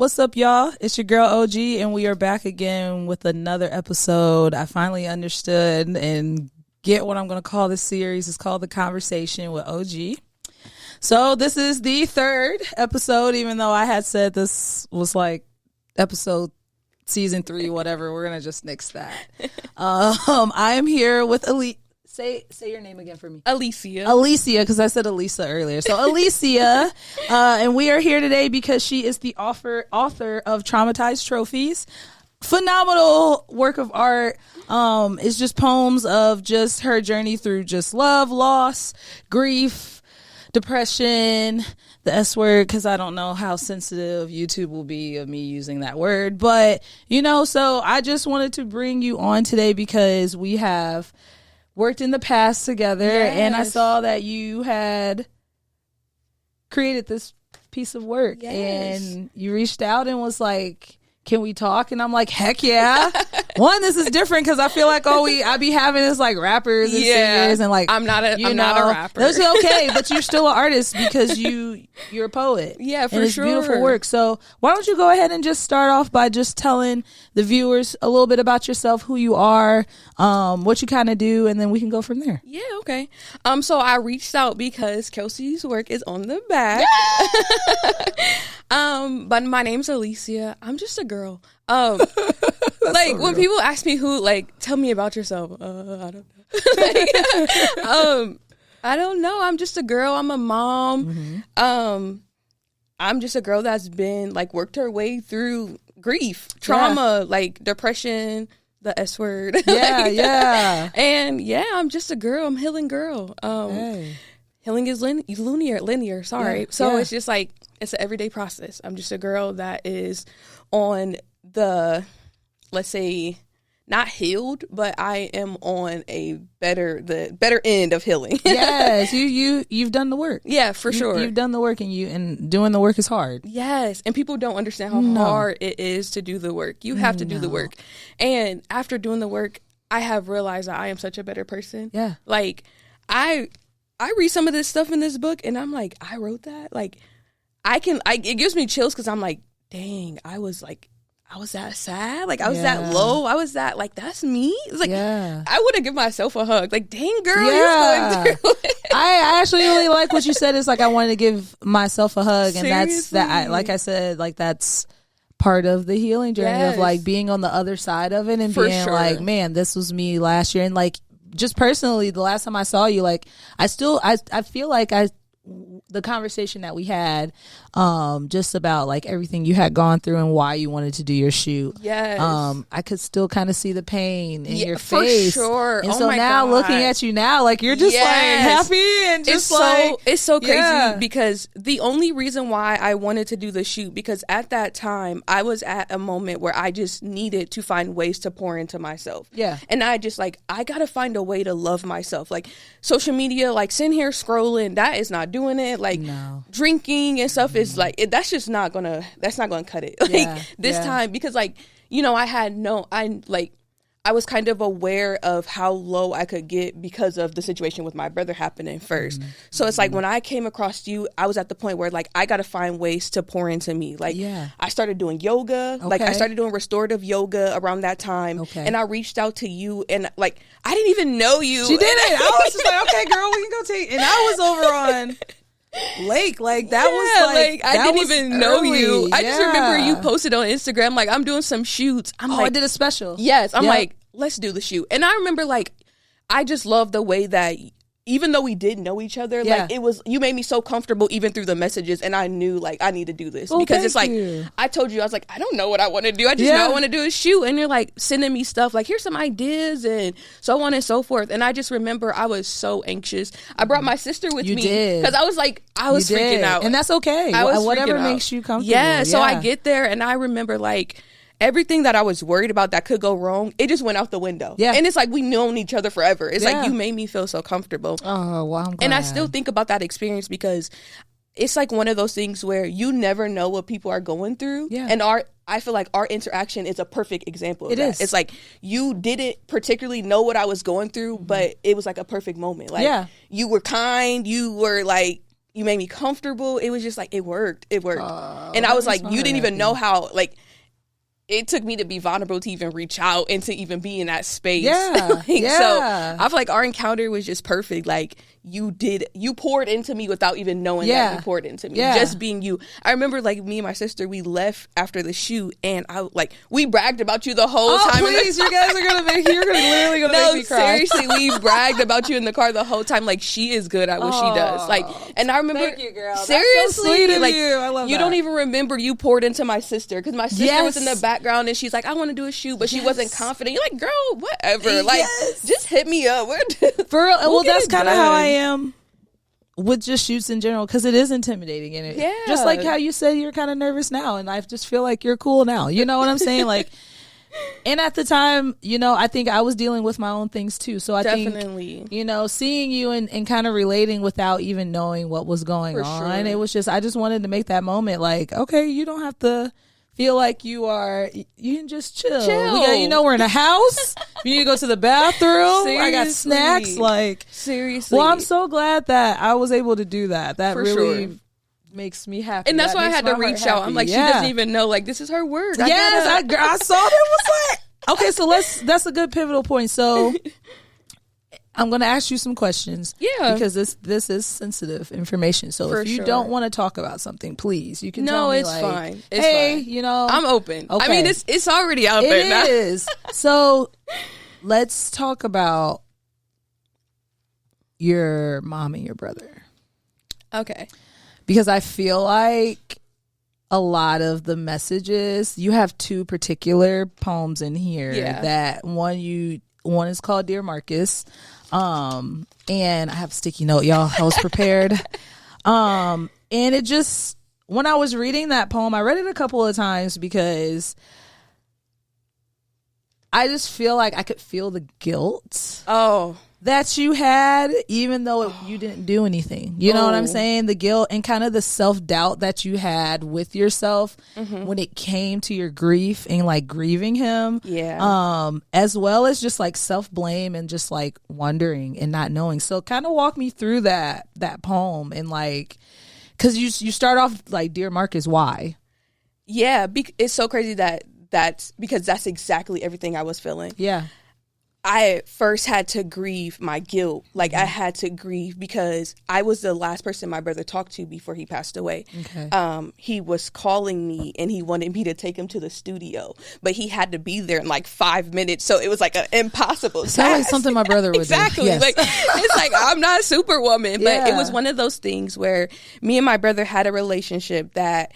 What's up, y'all? It's your girl OG, and we are back again with another episode. I finally understood and get what I'm going to call this series. It's called The Conversation with OG. So this is the third episode, even though I had said this was like episode season 3, whatever. We're going to just nix that. I am here with Say your name again for me. Alesia, because I said Elisa earlier. So Alesia, and we are here today because she is the author of Traumatized Trophies. Phenomenal work of art. It's just poems of just her journey through just love, loss, grief, depression, the S word, because I don't know how sensitive YouTube will be of me using that word. But, so I just wanted to bring you on today because we have worked in the past together, and I saw that you had created this piece of work, and you reached out and was like, can we talk? And I'm like, heck yeah. One, this is different because I feel like I be having this like rappers and singers, and like I'm not a rapper. That's okay, but you're still an artist because you're a poet. Yeah, for and it's sure. Beautiful work. So why don't you go ahead and just start off by just telling the viewers a little bit about yourself, who you are, what you kind of do, and then we can go from there. Yeah, okay. So I reached out because Kelsey's work is on the back. But my name's Alesia. I'm just a girl. Like so when people ask me tell me about yourself. I don't know. I don't know. I'm just a girl. I'm a mom. Mm-hmm. I'm just a girl that's been worked her way through grief, trauma, depression, the S word. Yeah. And I'm just a girl. I'm a healing girl. Healing is linear. Sorry. It's just it's an everyday process. I'm just a girl that is on the, let's say, not healed, but I am on the better end of healing. Yes, you've done the work. Yeah, for sure. You've done the work, and doing the work is hard. Yes, and people don't understand how hard it is to do the work. You have to do the work. And after doing the work, I have realized that I am such a better person. Yeah. I read some of this stuff in this book, and I'm like, I wrote that? It gives me chills because I'm like, dang, I was that sad. I was that low. I was that, that's me. It's I would have given myself a hug. Dang, girl, you're going through it. I actually really like what you said. It's I wanted to give myself a hug. And Seriously? like I said, that's part of the healing journey of being on the other side of it and For being sure. man, this was me last year. And just personally, the last time I saw you, I feel like the conversation that we had, just about everything you had gone through and why you wanted to do your shoot. Yes. I could still kind of see the pain in your face. For sure. And so now looking at you now, you're just happy and just it's so crazy because the only reason why I wanted to do the shoot, because at that time I was at a moment where I just needed to find ways to pour into myself. Yeah. And I just I gotta find a way to love myself. Social media, sitting here scrolling, that is not doing it. No. Drinking and stuff is that's not gonna cut it. This time, because I was kind of aware of how low I could get because of the situation with my brother happening first. Mm-hmm. So it's when I came across you, I was at the point where I got to find ways to pour into me. I started doing yoga. Okay. I started doing restorative yoga around that time. Okay. And I reached out to you, and I didn't even know you. She did it. I was just okay, girl, we can go take. And I was over on Lake, I didn't even know you. I just remember you posted on Instagram I'm doing some shoots. I did a special. Yes, I'm let's do the shoot. And I remember I just love the way that even though we didn't know each other, it was, you made me so comfortable even through the messages, and I knew I need to do this because it's I told you, I was I don't know what I want to do. I just know I want to do a shoot, and you're sending me stuff here's some ideas and so on and so forth. And I just remember I was so anxious. I brought my sister with me because I was freaking out, and that's okay. Whatever makes you comfortable. Yeah, so I get there, and I remember everything that I was worried about that could go wrong, it just went out the window. Yeah. And it's we've known each other forever. It's you made me feel so comfortable. Oh, wow. I'm glad. And I still think about that experience because it's one of those things where you never know what people are going through. Yeah. And I feel our interaction is a perfect example of that. It's you didn't particularly know what I was going through, but it was a perfect moment. You were kind. You were you made me comfortable. It was just like, it worked. And I was like, you didn't even know how, like, it took me to be vulnerable to even reach out and to even be in that space. Yeah. So I feel like our encounter was just perfect. Like, you poured into me without even knowing that you poured into me. Just being you. I remember, like, me and my sister, we left after the shoot, and we bragged about you the whole time. Please, you guys are literally gonna make me cry. Seriously, we bragged about you in the car the whole time. Like, she is good at what she does. Like, and I remember, thank you, girl. Seriously, that's so sweet of like, you. I love you that. don't even remember you poured into my sister, because my sister was in the background, and she's like, I want to do a shoot, but she wasn't confident. You're like, girl, whatever. Like, just hit me up. For real. Well, that's kind of how I am with just shoots in general, because it is intimidating, and just like how you said you're kind of nervous now, and I just feel like you're cool now. You know what I'm saying? Like, and at the time, you know, I think I was dealing with my own things too. So I think, you know, seeing you and kind of relating without even knowing what was going on, it was just, I just wanted to make that moment like, okay, you don't have to feel like you can just chill. You know, we're in a house. You need to go to the bathroom. Seriously. I got snacks. Like, seriously. Well, I'm so glad that I was able to do that. That really makes me happy. And that's why I had to reach out. I'm like, she doesn't even know. Like, this is her word. I saw that. Was like, okay, so that's a good pivotal point. So I'm going to ask you some questions. Yeah. Because this is sensitive information. So if you don't want to talk about something, please, you can tell me. No, it's fine. It's fine. You know. I'm open. Okay. I mean, it's already out there now. It is. So let's talk about your mom and your brother. Okay. Because I feel like a lot of the messages, you have two particular poems in here that one is called Dear Marcus. And I have a sticky note, y'all. I was prepared. And it just, when I was reading that poem, I read it a couple of times because I just feel like I could feel the guilt that you had, even though you didn't do anything. You know what I'm saying? The guilt and kind of the self-doubt that you had with yourself when it came to your grief and like grieving him. Yeah. As well as just like self-blame and just like wondering and not knowing. So kind of walk me through that poem and like, because you start off like, Dear Marcus, why? Yeah, it's so crazy that's because that's exactly everything I was feeling. Yeah. I first had to grieve my guilt. Like, I had to grieve because I was the last person my brother talked to before he passed away. Okay. He was calling me and he wanted me to take him to the studio, but he had to be there in like 5 minutes. So it was like an impossible task. Sounds like something my brother would do. Exactly. Yes. Like, it's like, I'm not Superwoman, but it was one of those things where me and my brother had a relationship that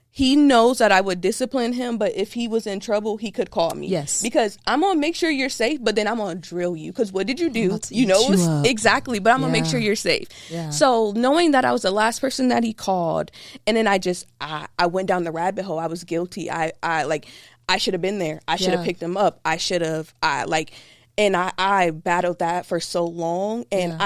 he knows that I would discipline him, but if he was in trouble, he could call me. Yes. Because I'm going to make sure you're safe, but then I'm going to drill you. Because what did you do? You know, exactly. But I'm going to make sure you're safe. Yeah. So knowing that I was the last person that he called, and then I went down the rabbit hole. I was guilty. I should have been there. I should have picked him up. I should have, and I battled that for so long. And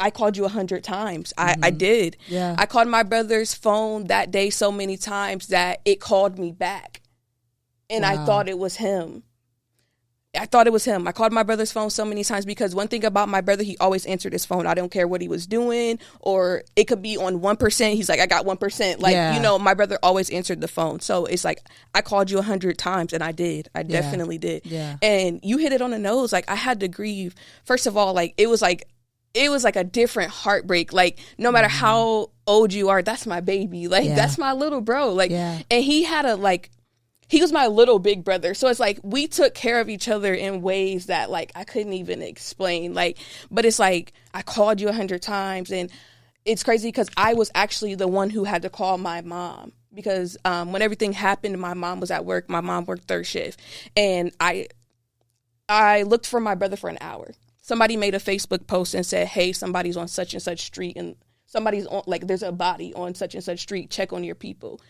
I called you 100 times. I did. Yeah. I called my brother's phone that day so many times that it called me back. And I thought it was him. I called my brother's phone so many times because one thing about my brother, he always answered his phone. I don't care what he was doing, or it could be on 1%. He's like, I got 1%. Like, you know, my brother always answered the phone. So it's like, I called you 100 times, and I did. I definitely did. Yeah. And you hit it on the nose. Like, I had to grieve. First of all, like, it was like a different heartbreak. Like, no matter how old you are, that's my baby. Like, that's my little bro. Like, and he was my little big brother. So it's like, we took care of each other in ways that, like, I couldn't even explain. Like, but it's like, I called you 100 times, and it's crazy because I was actually the one who had to call my mom. Because when everything happened, my mom was at work. My mom worked third shift. And I looked for my brother for an hour. Somebody made a Facebook post and said, hey, somebody's on such and such street, and somebody's on, like, there's a body on such and such street. Check on your people.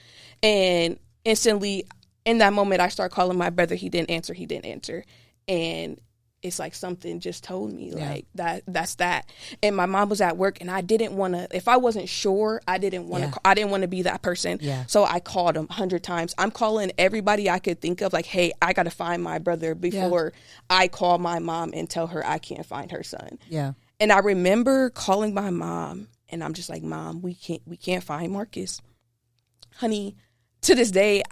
And instantly, in that moment, I start calling my brother. He didn't answer. And it's like something just told me, like, that's that. And my mom was at work, and I didn't want to, if I wasn't sure, I didn't want to be that person. Yeah. So I called him 100 times. I'm calling everybody I could think of, like, hey, I got to find my brother before I call my mom and tell her I can't find her son. Yeah. And I remember calling my mom, And I'm just like, Mom, we can't find Marcus. Honey, to this day,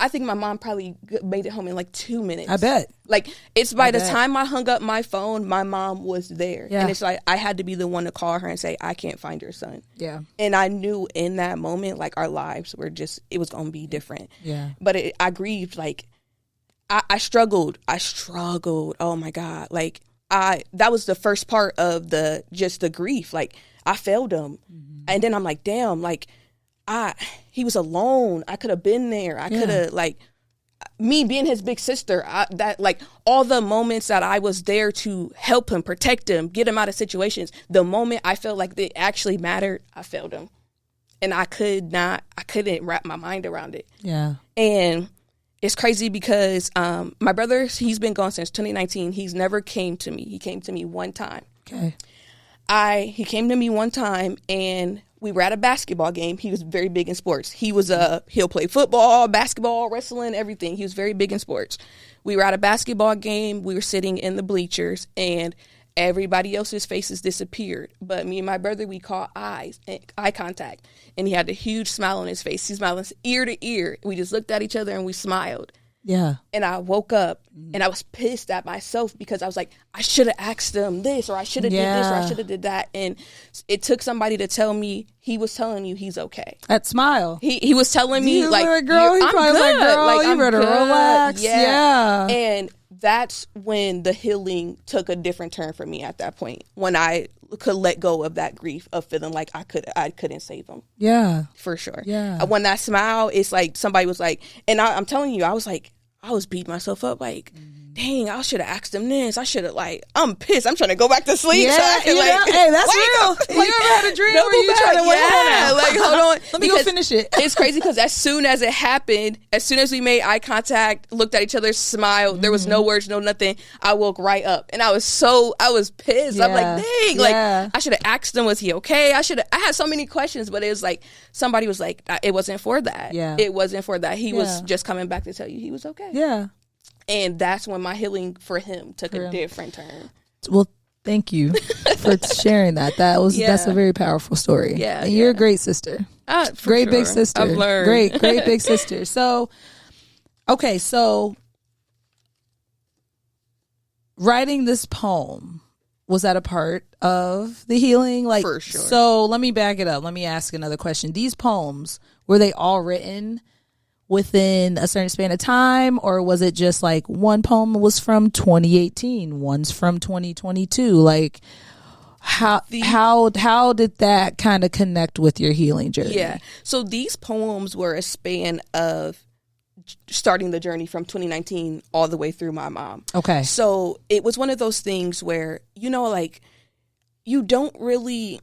I think my mom probably made it home in like 2 minutes. I bet. Like, it's by the time I hung up my phone, my mom was there. Yeah. And it's like, I had to be the one to call her and say, I can't find your son. Yeah. And I knew in that moment, like, our lives were just, it was going to be different. Yeah. But I grieved, like, I struggled. Oh my God. Like, that was the first part of the grief. Like, I failed him. Mm-hmm. And then I'm like, damn, like, he was alone. I could have been there. I could have, like, me being his big sister, that, like, all the moments that I was there to help him, protect him, get him out of situations, the moment I felt like it actually mattered, I failed him. And I couldn't wrap my mind around it. Yeah. And it's crazy because my brother, he's been gone since 2019. He's never came to me. He came to me one time. Okay. He came to me one time, and we were at a basketball game. He was very big in sports. He'll play football, basketball, wrestling, everything. He was very big in sports. We were at a basketball game. We were sitting in the bleachers, and everybody else's faces disappeared. But me and my brother, we caught eye contact, and he had a huge smile on his face. He smiled ear to ear. We just looked at each other, and we smiled. Yeah. And I woke up, and I was pissed at myself because I was like, I should have asked him this, or I should have did this, or I should have did that. And it took somebody to tell me, he was telling you he's okay. That smile. He was telling me, like, girl, he probably was like, girl, like, you better relax. Yeah. And that's when the healing took a different turn for me at that point, when I could let go of that grief of feeling like I couldn't save him. Yeah. For sure. Yeah. When that smile, it's like somebody was like, and I'm telling you, I was like, I was beating myself up like, dang, I should have asked him this. I should have, like, I'm pissed. I'm trying to go back to sleep. Yeah, so I can, like, hey, that's real. Like, you ever had a dream where you trying to wait? Yeah, like, hold on. Let me go finish it. It's crazy because as soon as it happened, as soon as we made eye contact, looked at each other, smiled, there was no words, no nothing, I woke right up. And I was pissed. Yeah. I'm like, dang, like, I should have asked him, was he okay? I had so many questions, but it was like, somebody was like, it wasn't for that. Yeah. It wasn't for that. He was just coming back to tell you he was okay. Yeah. And that's when my healing for him took a different turn. Well, thank you for sharing that. That's a very powerful story. Yeah. And you're a great sister. Great big sister. I've learned. Great big sister. So, okay, so writing this poem, was that a part of the healing? Like, for sure. So let me back it up. Let me ask another question. These poems, were they all written within a certain span of time, or was it just like one poem was from 2018, one's from 2022? Like, how did that kind of connect with your healing journey? Yeah, so these poems were a span of starting the journey from 2019 all the way through my mom. Okay, so it was one of those things where, you know, like, you don't really,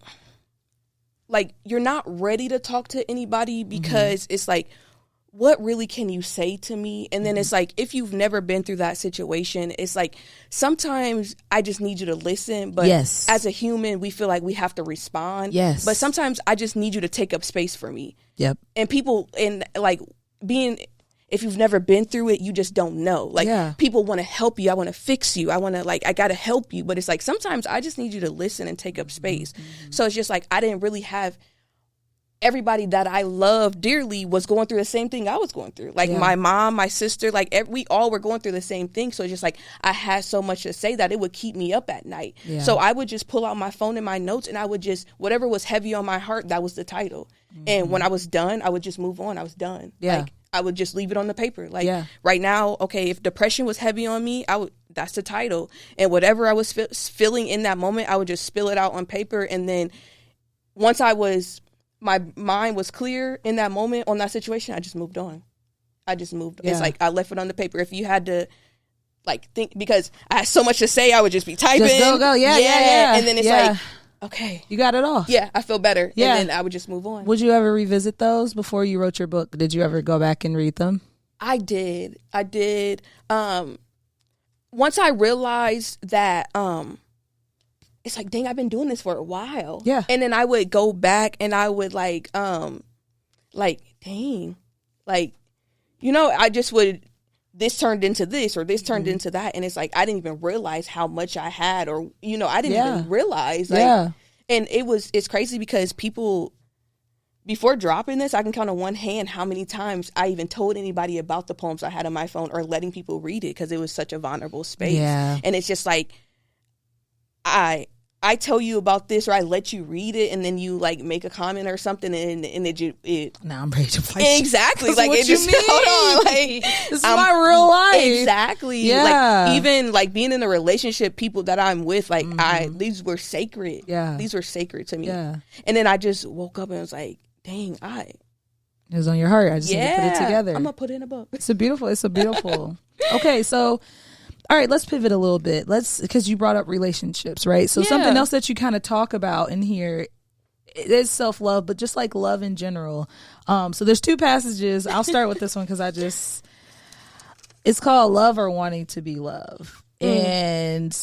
like, you're not ready to talk to anybody because it's like, what really can you say to me? And then it's like, if you've never been through that situation, it's like, sometimes I just need you to listen. But as a human, we feel like we have to respond. Yes. But sometimes I just need you to take up space for me. Yep. And people, and like, if you've never been through it, you just don't know. Like, people want to help you. I want to fix you. I got to help you. But it's like, sometimes I just need you to listen and take up space. So it's just like, I didn't really have everybody that I love dearly was going through the same thing I was going through. Like, my mom, my sister, like, we all were going through the same thing. So it's just like, I had so much to say that it would keep me up at night. Yeah. So I would just pull out my phone and my notes, and I would just, whatever was heavy on my heart, that was the title. And when I was done, I would just move on. I was done. Yeah. Like, I would just leave it on the paper. Like, right now, okay, if depression was heavy on me, that's the title. And whatever I was feeling in that moment, I would just spill it out on paper. And then once my mind was clear in that moment on that situation, I just moved on. It's like, I left it on the paper. If you had to, like, think, because I had so much to say, I would just be typing. Just go. Yeah. And then it's like, okay. You got it all. Yeah, I feel better. Yeah. And then I would just move on. Would you ever revisit those before you wrote your book? Did you ever go back and read them? I did. Once I realized that, it's like, dang, I've been doing this for a while. Yeah. And then I would go back and I would like, dang, like, you know, I just would, this turned into this or this turned into that. And it's like, I didn't even realize how much I had, or, you know, I didn't even realize. Like, And it's crazy because people, before dropping this, I can count on one hand how many times I even told anybody about the poems I had on my phone or letting people read it because it was such a vulnerable space. Yeah. And it's just like, I tell you about this, or I let you read it, and then you like make a comment or something, and it now I'm ready to fight. Exactly, like it just hold on, like this is my real life. Exactly, yeah. Like even like being in a relationship, people that I'm with, like these were sacred. Yeah, these were sacred to me. Yeah, and then I just woke up and was like, dang, it was on your heart. I just need to put it together. I'm gonna put it in a book. It's a beautiful. Okay, so. All right, let's pivot a little bit. Because you brought up relationships, right? So something else that you kind of talk about in here is self-love, but just like love in general. So there's 2 passages. I'll start with this one because it's called Love or Wanting to Be Loved. And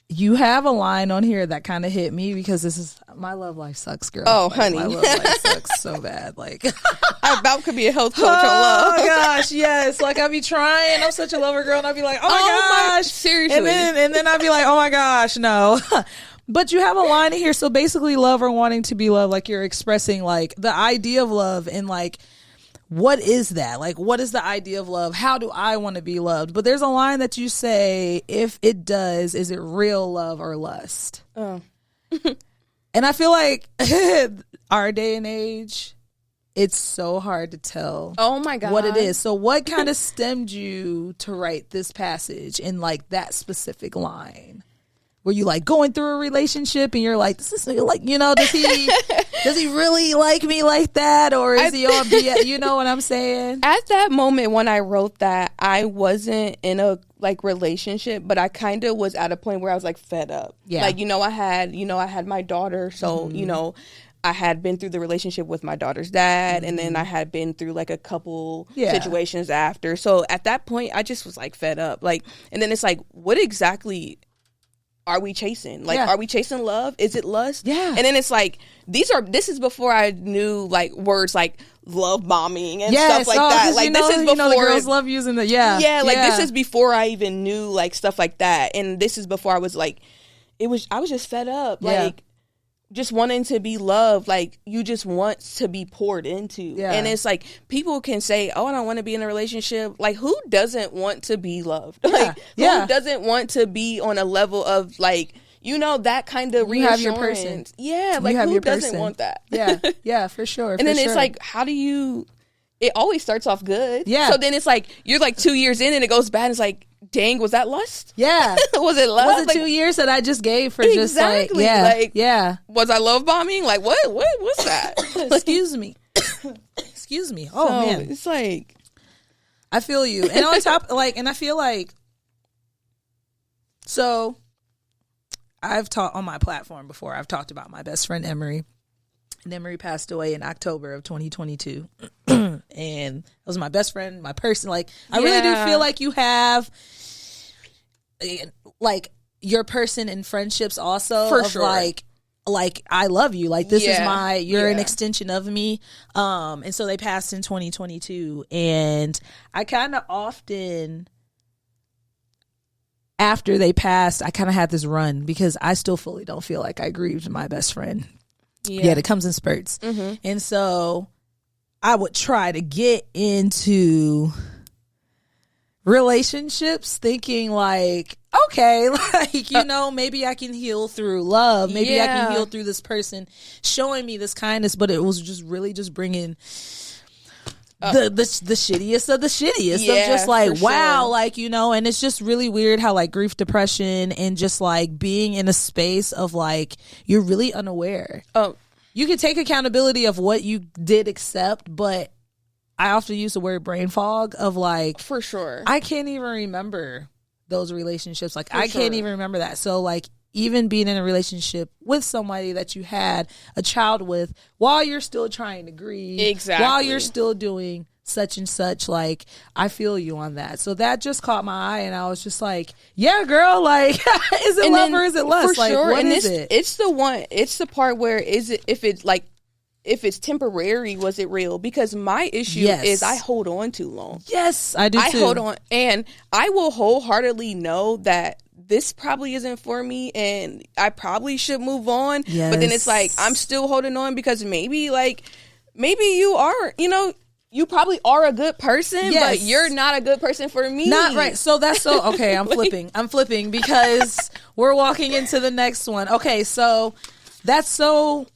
you have a line on here that kind of hit me because this is, my love life sucks, girl. Oh, honey. My love life sucks so bad. Like, I about could be a health coach on love. Oh gosh, yes. Like I be trying. I'm such a lover girl, and I'd be like, oh my gosh, seriously. And then I'd be like, oh my gosh, no. But you have a line in here. So basically, love or wanting to be loved, like you're expressing like the idea of love and like, what is that? Like, what is the idea of love? How do I want to be loved? But there's a line that you say, if it does, is it real love or lust? Oh. And I feel like our day and age, it's so hard to tell. Oh my God. What it is. So what kind of stemmed you to write this passage in like that specific line? Were you like going through a relationship and you're like, this is like, does he really like me like that? Or is he on BS? You know what I'm saying? At that moment when I wrote that, I wasn't in a like relationship, but I kind of was at a point where I was like fed up. Yeah. Like, I had my daughter. So, I had been through the relationship with my daughter's dad, and then I had been through like a couple situations after. So at that point, I just was like fed up. Like, and then it's like, what exactly are we chasing? Like, are we chasing love? Is it lust? Yeah. And then it's like, this is before I knew like words like love bombing and stuff like that. Like this is before the girls love using the this is before I even knew like stuff like that. And this is before I was like, I was just fed up. Like just wanting to be loved, like you just want to be poured into. Yeah. And it's like people can say, oh, I don't want to be in a relationship. Like who doesn't want to be loved? Like who doesn't want to be on a level of like, that kind of reassurance. You have your person. Yeah, like who doesn't want that? Yeah, for sure. And then it's like, how do you, it always starts off good. Yeah. So then it's like, you're like 2 years in and it goes bad and it's like, dang, was that lust? Yeah. Was it love? Was it like, 2 years that I just gave for just like, was I love bombing? Like, what's that? Excuse me. Excuse me. Oh, so, man. It's like, I feel you. And on top, like, and I feel like, so I've talked on my platform before. I've talked about my best friend, Emery. And Emery passed away in October of 2022. And it was my best friend, my person. Like, I really do feel like you have, like, your person in friendships also. For sure. Like, I love you. Like, this is you're an extension of me. And so they passed in 2022. And I kind of often, after they passed, I kind of had this run because I still fully don't feel like I grieved my best friend. Yeah, it comes in spurts. Mm-hmm. And so I would try to get into relationships thinking like, okay, like, maybe I can heal through love. Maybe I can heal through this person showing me this kindness. But it was just really just bringing the shittiest of the shittiest of just like, wow, sure. Like, and it's just really weird how like grief, depression, and just like being in a space of like, you're really unaware. Oh, you can take accountability of what you did accept, but I often use the word brain fog of like, for sure, I can't even remember those relationships. Like, I can't even remember that. So like, even being in a relationship with somebody that you had a child with while you're still trying to grieve, while you're still doing such and such, like, I feel you on that. So that just caught my eye, and I was just like, yeah, girl, like, is it love or is it lust? For like, sure. what is it? It's the part where if it's temporary, was it real? Because my issue is I hold on too long. Yes, I do too. I hold on, and I will wholeheartedly know that this probably isn't for me and I probably should move on. Yes. But then it's like, I'm still holding on because maybe you are, you probably are a good person, but you're not a good person for me. Not right. So that's so, okay, I'm flipping because we're walking into the next one. Okay, so that's so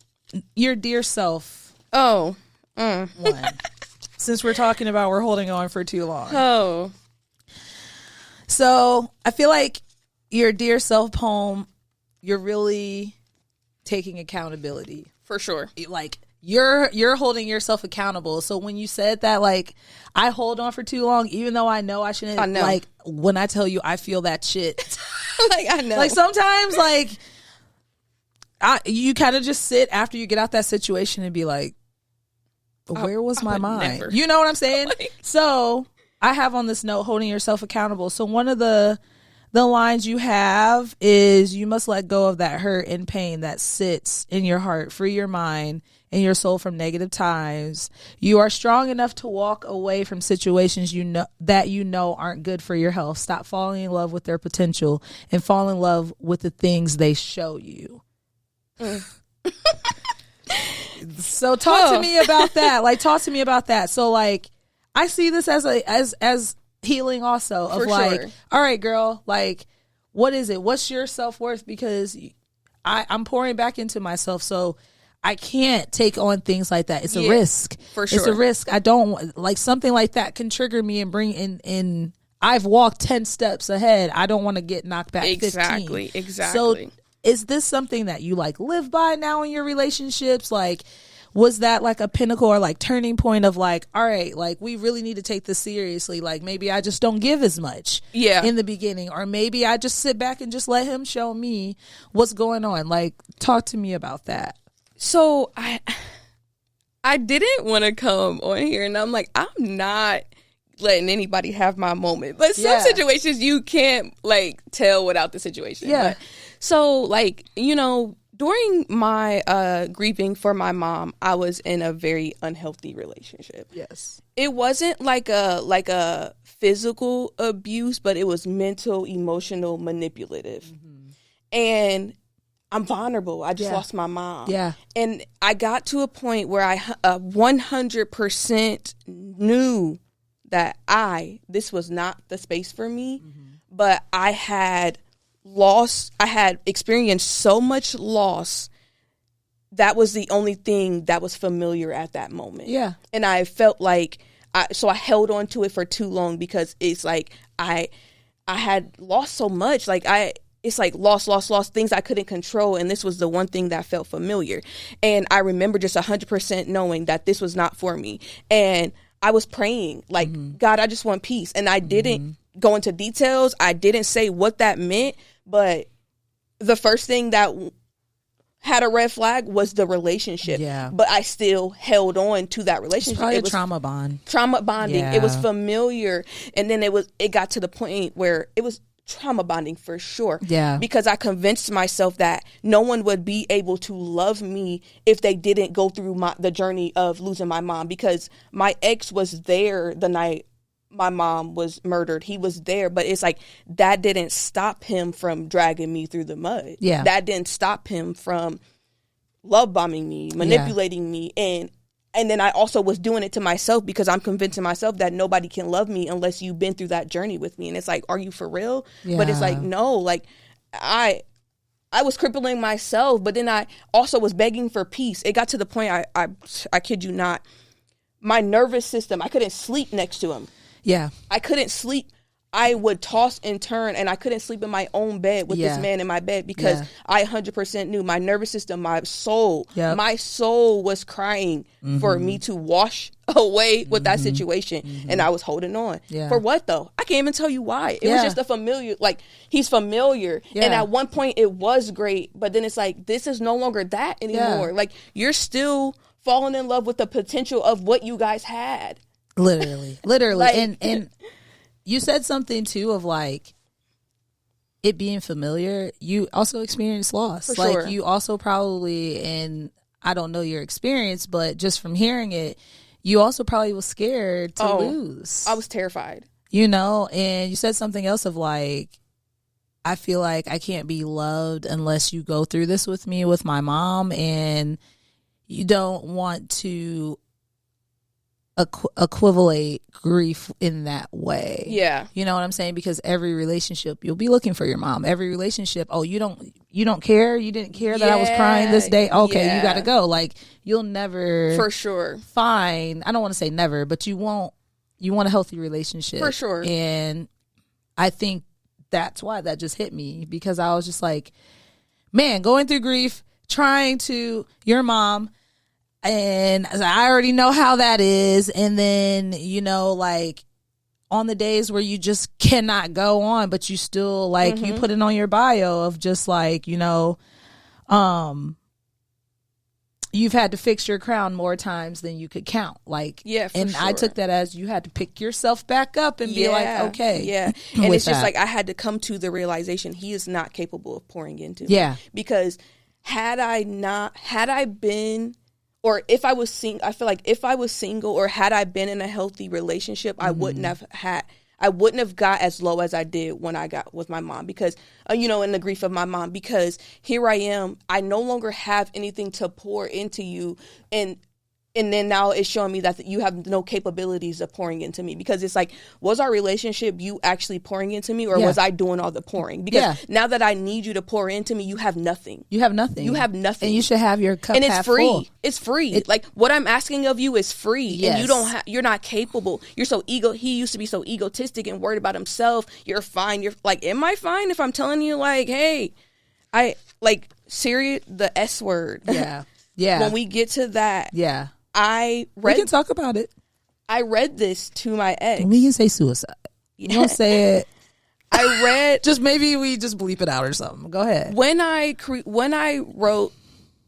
your dear self. Oh. One. Since we're talking about we're holding on for too long. Oh. So I feel like your dear self poem, you're really taking accountability. For sure. Like you're holding yourself accountable. So when you said that, like, I hold on for too long, even though I know I shouldn't. I know. Like, when I tell you I feel that shit. Like, I know. Like sometimes, like, you kind of just sit after you get out that situation and be like, where was my mind? Never. You know what I'm saying? Like, so I have on this note, holding yourself accountable. So one of the lines you have is, you must let go of that hurt and pain that sits in your heart, free your mind and your soul from negative times. You are strong enough to walk away from situations that aren't good for your health. Stop falling in love with their potential and fall in love with the things they show you. So talk to me about that. Like, talk to me about that. So, like, I see this as healing also, of like, sure. All right, girl, like, what is it? What's your self-worth? Because I'm pouring back into myself, so I can't take on things like that. It's a risk. For sure. It's a risk. I don't, like, something like that can trigger me and bring in I've walked 10 steps ahead. I don't want to get knocked back 15. Exactly. So is this something that you, like, live by now in your relationships? Like, was that like a pinnacle or like turning point of like, all right, like, we really need to take this seriously. Like, maybe I just don't give as much in the beginning, or maybe I just sit back and just let him show me what's going on. Like, talk to me about that. So I didn't want to come on here, and I'm like, I'm not letting anybody have my moment. But some situations you can't, like, tell without the situation. Yeah. But, so, like, during my grieving for my mom, I was in a very unhealthy relationship. Yes. It wasn't like a physical abuse, but it was mental, emotional, manipulative. Mm-hmm. And I'm vulnerable. I just lost my mom. Yeah. And I got to a point where I 100% knew that this was not the space for me, but I had experienced so much loss. That was the only thing that was familiar at that moment. Yeah. And I felt like, so I held on to it for too long, because it's like, I had lost so much. Like, it's like lost things I couldn't control. And this was the one thing that felt familiar. And I remember just 100% knowing that this was not for me. And I was praying, like, God, I just want peace. And I didn't go into details. I didn't say what that meant. But the first thing that had a red flag was the relationship. Yeah. But I still held on to that relationship. It's probably a trauma bond. Trauma bonding. Yeah. It was familiar. And then it got to the point where it was trauma bonding for sure. Yeah. Because I convinced myself that no one would be able to love me if they didn't go through the journey of losing my mom, because my ex was there the night my mom was murdered. He was there, but it's like, that didn't stop him from dragging me through the mud. Yeah. That didn't stop him from love bombing me, manipulating me. And then I also was doing it to myself, because I'm convincing myself that nobody can love me unless you've been through that journey with me. And it's like, are you for real? Yeah. But it's like, no, like, I was crippling myself, but then I also was begging for peace. It got to the point, I kid you not, my nervous system, I couldn't sleep next to him. Yeah. I couldn't sleep. I would toss and turn, and I couldn't sleep in my own bed with this man in my bed, because I 100% knew my nervous system, my soul was crying for me to wash away with that situation. And I was holding on. Yeah. For what, though? I can't even tell you why. It was just a familiar, like, he's familiar. Yeah. And at one point it was great, but then it's like, this is no longer that anymore. Yeah. Like, you're still falling in love with the potential of what you guys had. Literally. Like, and you said something too of like it being familiar. You also experienced loss. For like, sure. You also probably, and I don't know your experience, but just from hearing it, you also probably was scared to lose. I was terrified. And you said something else of like, I feel like I can't be loved unless you go through this with me, with my mom, and you don't want to equivalate grief in that way. Yeah. You know what I'm saying? Because every relationship, you'll be looking for your mom. Every relationship, oh, you don't care? You didn't care that I was crying this day? Okay, you got to go. Like, you'll never for sure find, I don't want to say never, but you want a healthy relationship. For sure. And I think that's why that just hit me, because I was just like, man, going through grief, trying to, your mom, and I already know how that is. And then, you know, like on the days where you just cannot go on, but you still like, you put it on your bio of just like, you know, you've had to fix your crown more times than you could count. Like, yeah, and sure. I took that as you had to pick yourself back up and be like, okay. Yeah. And it's just like, I had to come to the realization he is not capable of pouring into me. Yeah. Because had I been, or if I was I feel like if I was single or had I been in a healthy relationship, I wouldn't have got as low as I did when I got with my mom, because, you know, in the grief of my mom, because here I am, I no longer have anything to pour into you. And then now it's showing me that you have no capabilities of pouring into me, because it's like, was our relationship you actually pouring into me, or was I doing all the pouring? Because now that I need you to pour into me, you have nothing. You have nothing. And you should have your cup and it's half free. full. It's free. Like, what I'm asking of you is free. Yes. And you're not capable. You're so he used to be so egotistic and worried about himself. You're fine. You're like, am I fine if I'm telling you, like, hey, I like serious, the S word. Yeah. Yeah. When we get to that. Yeah. We can talk about it. I read this to my ex. We can say suicide. You don't say it. I read. Just maybe we just bleep it out or something. Go ahead. When I wrote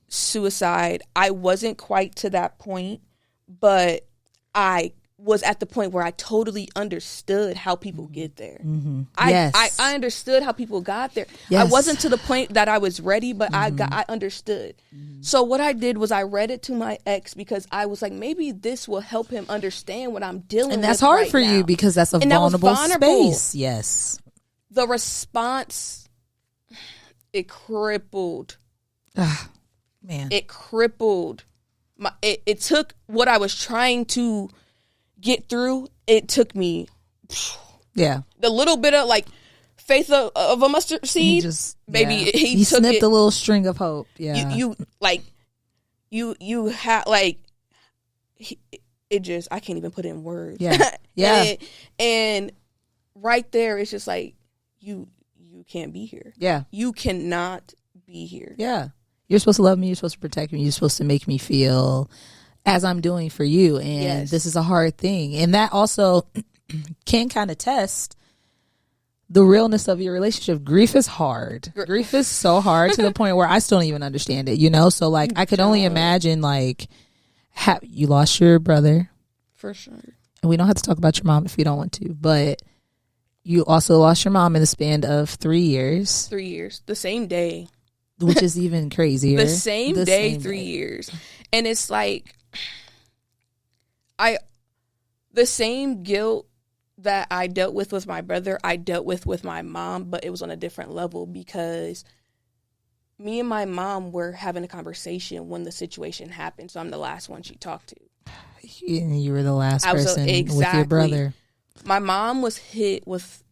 suicide, I wasn't quite to that point, but I was at the point where I totally understood how people get there. Mm-hmm. I understood how people got there. Yes. I wasn't to the point that I was ready, but I understood. Mm-hmm. So what I did was I read it to my ex, because I was like, maybe this will help him understand what I'm dealing with. And that's hard right for now. you, because that's a vulnerable space. Yes. The response, it crippled. Man. It crippled. It took what I was trying to get through. It took me the little bit of like faith of a mustard seed. He took snipped a little string of hope. You had like it just, I can't even put it in words. And right there it's just like, you can't be here. You cannot be here. You're supposed to love me, you're supposed to protect me, you're supposed to make me feel as I'm doing for you, and this is a hard thing. And that also can kind of test the realness of your relationship. Grief is hard. Grief is so hard to the point where I still don't even understand it, you know? So like, I could only imagine, like, you lost your brother. For sure. And we don't have to talk about your mom if you don't want to, but you also lost your mom in the span of 3 years. 3 years. The same day. Which is even crazier. The same day, 3 years. And it's like, the same guilt that I dealt with my brother, I dealt with my mom, but it was on a different level, because me and my mom were having a conversation when the situation happened. So I'm the last one she talked to. And you were the last person with your brother. My mom was hit with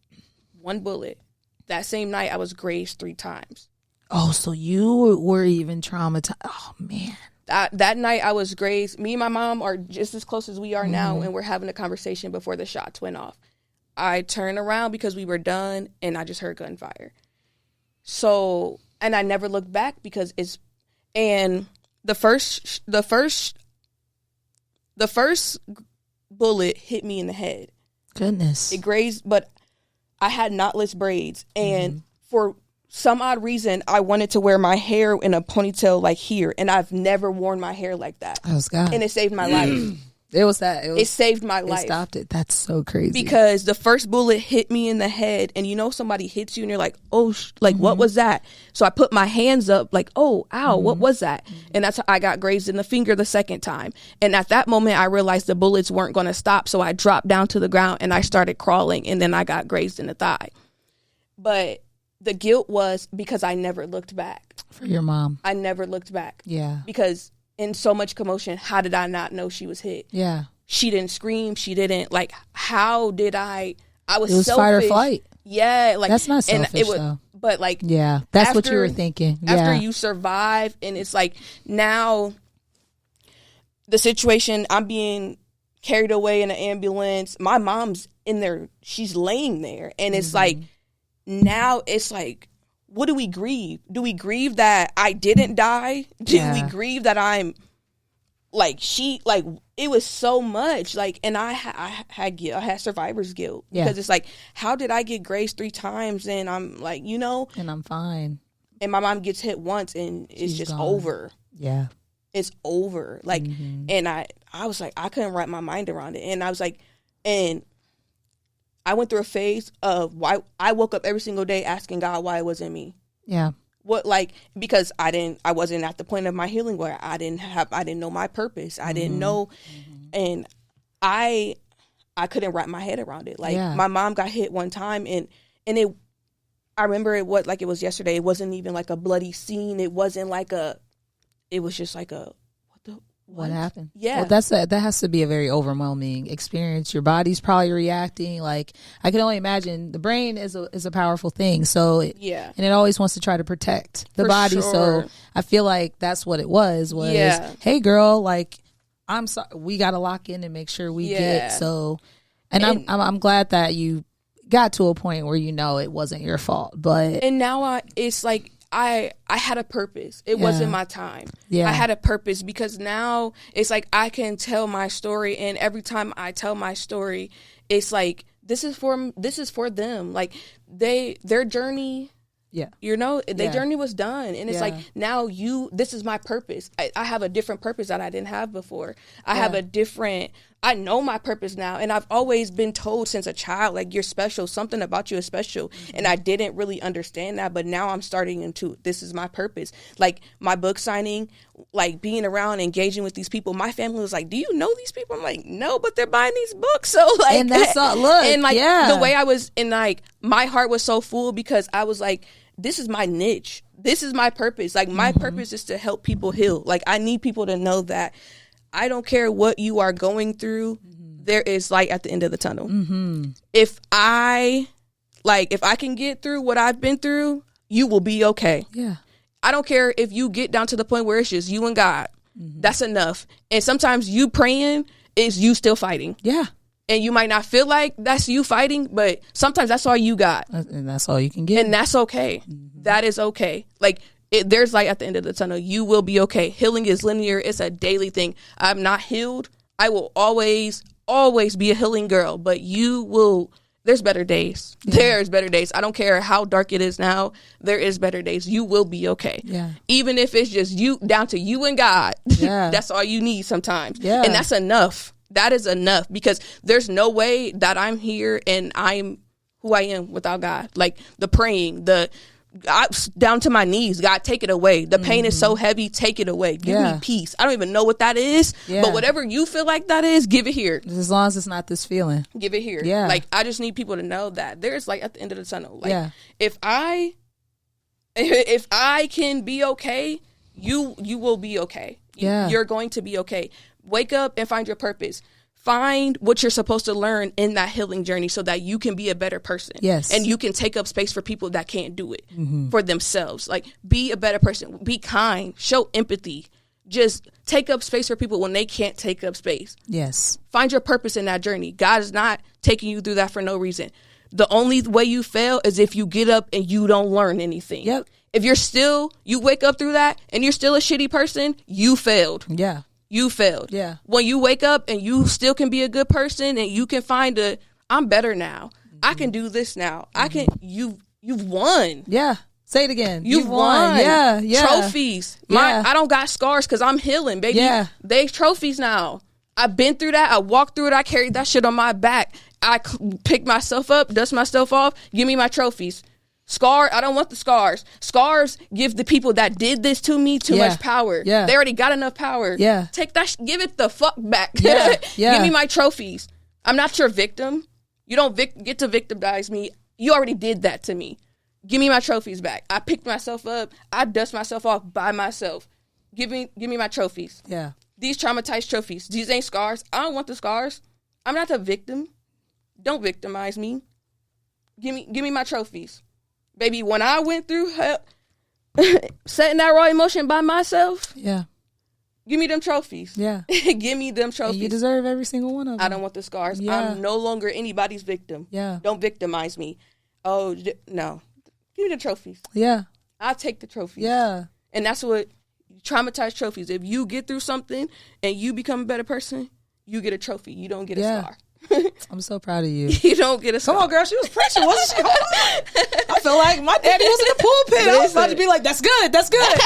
one bullet. That same night, I was grazed 3 times. Oh, so you were even traumatized. Oh, man. That night I was grazed. Me and my mom are just as close as we are now, and we're having a conversation before the shots went off. I turned around because we were done, and I just heard gunfire. So, and I never looked back, because and the first bullet hit me in the head. Goodness. It grazed, but I had knotless braids, and for some odd reason, I wanted to wear my hair in a ponytail like here, and I've never worn my hair like that. Oh, God. And it saved my life. It saved my life. It stopped it. That's so crazy. Because the first bullet hit me in the head, and you know somebody hits you, and you're like, oh, what was that? So I put my hands up, like, oh, ow, what was that? And that's how I got grazed in the finger the second time. And at that moment, I realized the bullets weren't going to stop, so I dropped down to the ground, and I started crawling, and then I got grazed in the thigh. But the guilt was because I never looked back. For your mom. I never looked back. Yeah. Because in so much commotion, how did I not know she was hit? Yeah. She didn't scream. She didn't, like, how did I was It was selfish. fight or flight. Yeah. Like, that's not selfish, and it was, though. But, like. Yeah. That's what you were thinking. Yeah. After you survive, and it's like, now the situation, I'm being carried away in an ambulance. My mom's in there. She's laying there. And it's like, now it's like, what do we grieve? Do we grieve that I didn't die? Do we grieve that I'm like, it was so much, like, and I had guilt. I had survivor's guilt because it's like, how did I get grazed 3 times and I'm like, you know, and I'm fine, and my mom gets hit once and it's just gone. Over. Yeah, it's over. Like, and I was like, I couldn't wrap my mind around it, and I was like, and I went through a phase of why I woke up every single day asking God why it wasn't me. Yeah. What, like, because I wasn't at the point of my healing where I didn't know my purpose. I didn't know, and I couldn't wrap my head around it. Like, my mom got hit one time, and it, I remember it was yesterday. It wasn't even like a bloody scene. It wasn't like it was just like what happened? Yeah. Well, that has to be a very overwhelming experience. Your body's probably reacting. Like, I can only imagine. The brain is a powerful thing. So and it always wants to try to protect the body. Sure. So I feel like that's what it was. Hey girl, like, I'm sorry, we got to lock in and make sure we get so. And I'm glad that you got to a point where you know it wasn't your fault. But and now it's like. I had a purpose. It wasn't my time. Yeah. I had a purpose because now it's like I can tell my story, and every time I tell my story, it's like this is for them. Like their journey. Yeah. You know, their journey was done. And it's like, now this is my purpose. I have a different purpose that I didn't have before. I know my purpose now. And I've always been told since a child, like, you're special. Something about you is special. Mm-hmm. And I didn't really understand that. But now I'm starting into, this is my purpose. Like, my book signing, like, being around, engaging with these people. My family was like, do you know these people? I'm like, no, but they're buying these books. So, like, and that's all, look. And, like, the way I was, and, like, my heart was so full because I was like, this is my niche. This is my purpose. Like, my purpose is to help people heal. Like, I need people to know that I don't care what you are going through. There is light at the end of the tunnel. If I can get through what I've been through, you will be okay. Yeah. I don't care if you get down to the point where it's just you and God. That's enough. And sometimes you praying is you still fighting. Yeah. And you might not feel like that's you fighting, but sometimes that's all you got. And that's all you can get. And that's okay. That is okay. Like, there's light at the end of the tunnel. You will be okay. Healing is linear. It's a daily thing. I'm not healed. I will always be a healing girl, but there's better days. Yeah. There's better days. I don't care how dark it is now. There is better days. You will be okay. Yeah. Even if it's just you, down to you and God. Yeah. That's all you need sometimes. Yeah. And that's enough. That is enough, because there's no way that I'm here and I'm who I am without God. Like, the praying, down to my knees, God, take it away. The pain is so heavy, take it away. Give me peace. I don't even know what that is, but whatever you feel like that is, give it here. As long as it's not this feeling. Give it here. Yeah. Like, I just need people to know that there's light at the end of the tunnel. Like, if I can be okay, you will be okay. Yeah. You're going to be okay. Wake up and find your purpose. Find what you're supposed to learn in that healing journey so that you can be a better person. Yes. And you can take up space for people that can't do it for themselves. Like, be a better person. Be kind. Show empathy. Just take up space for people when they can't take up space. Yes. Find your purpose in that journey. God is not taking you through that for no reason. The only way you fail is if you get up and you don't learn anything. Yep. If you wake up through that and you're still a shitty person, you failed. Yeah. You failed. Yeah. When you wake up and you still can be a good person and you can find I'm better now. I can do this now. You've won. Yeah. Say it again. You've won. Yeah. Yeah. Trophies. I don't got scars because I'm healing, baby. Yeah. They trophies now. I've been through that. I walked through it. I carried that shit on my back. I pick myself up, dust myself off. Give me my trophies. I don't want the scars. Scars give the people that did this to me too much power. Yeah. They already got enough power. Yeah. Take that, give it the fuck back. Yeah. Yeah. Give me my trophies. I'm not your victim. You don't get to victimize me. You already did that to me. Give me my trophies back. I picked myself up. I dust myself off by myself. Give me my trophies. Yeah. These traumatized trophies. These ain't scars. I don't want the scars. I'm not the victim. Don't victimize me. Give me my trophies. Baby, when I went through hell, setting that raw emotion by myself. Yeah. Give me them trophies. Yeah. Give me them trophies. And you deserve every single one of them. I don't want the scars. Yeah. I'm no longer anybody's victim. Yeah. Don't victimize me. Oh, no. Give me the trophies. Yeah. I'll take the trophies. Yeah. And that's what traumatized trophies. If you get through something and you become a better person, you get a trophy. You don't get a scar. I'm so proud of you. You don't get a scar. Come on, girl. She was preaching, wasn't she? I feel like my daddy was in the pulpit. I was about to be like, that's good. That's good.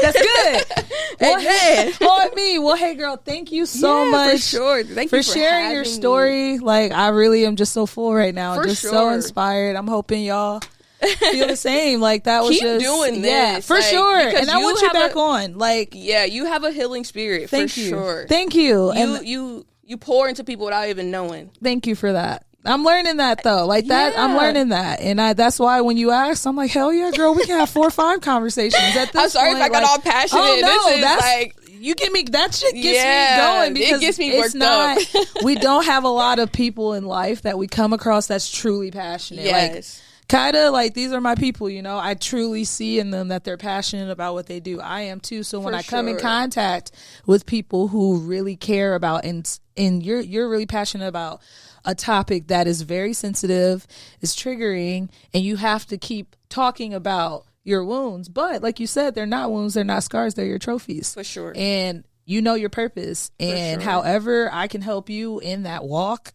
That's good. Well, hey, girl, thank you so much. For sure. Thank you for sharing your story. Like, I really am just so full right now. For just sure. so inspired. I'm hoping y'all feel the same. Like, that was Keep doing this. Yeah, for sure. And I want you back on. Like, yeah, you have a healing spirit. Thank for you. Sure. Thank you. You pour into people without even knowing. Thank you for that. I'm learning that though. Like that, I'm learning that. And that's why when you asked, I'm like, hell yeah, girl, we can have 4 or 5 conversations at this I'm sorry point. if I got all passionate. Oh, no, this is like, you get me, that shit gets me going because it gets me worked up. We don't have a lot of people in life that we come across that's truly passionate. Yes. Like, kind of like, these are my people, you know. I truly see in them that they're passionate about what they do. I am too. So when I come in contact with people who really care about and you're really passionate about a topic that is very sensitive, is triggering, and you have to keep talking about your wounds. But like you said, they're not wounds, they're not scars, they're your trophies. For sure. And you know your purpose. And however I can help you in that walk.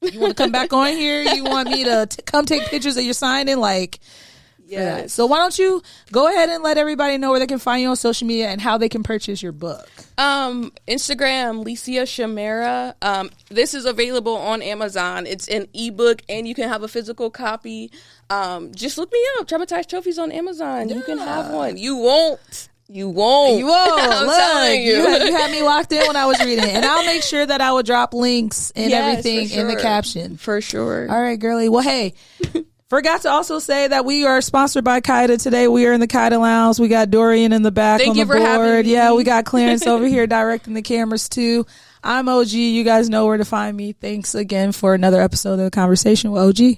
You want to come back on here? You want me to come take pictures of your signing? Like, yeah. So why don't you go ahead and let everybody know where they can find you on social media and how they can purchase your book? Instagram, Alesia Shamera. This is available on Amazon. It's an ebook and you can have a physical copy. Just look me up. Traumatized Trophies on Amazon. Yeah. You can have one. You won't. I'm telling you. You had me locked in when I was reading it. And I'll make sure that I will drop links and everything in the caption. For sure. All right, girlie. Well, hey, forgot to also say that we are sponsored by Kaida today. We are in the Kaida Lounge. We got Dorian in the back on the board. Having me. Yeah, we got Clarence over here directing the cameras too. I'm OG. You guys know where to find me. Thanks again for another episode of The Conversation with OG.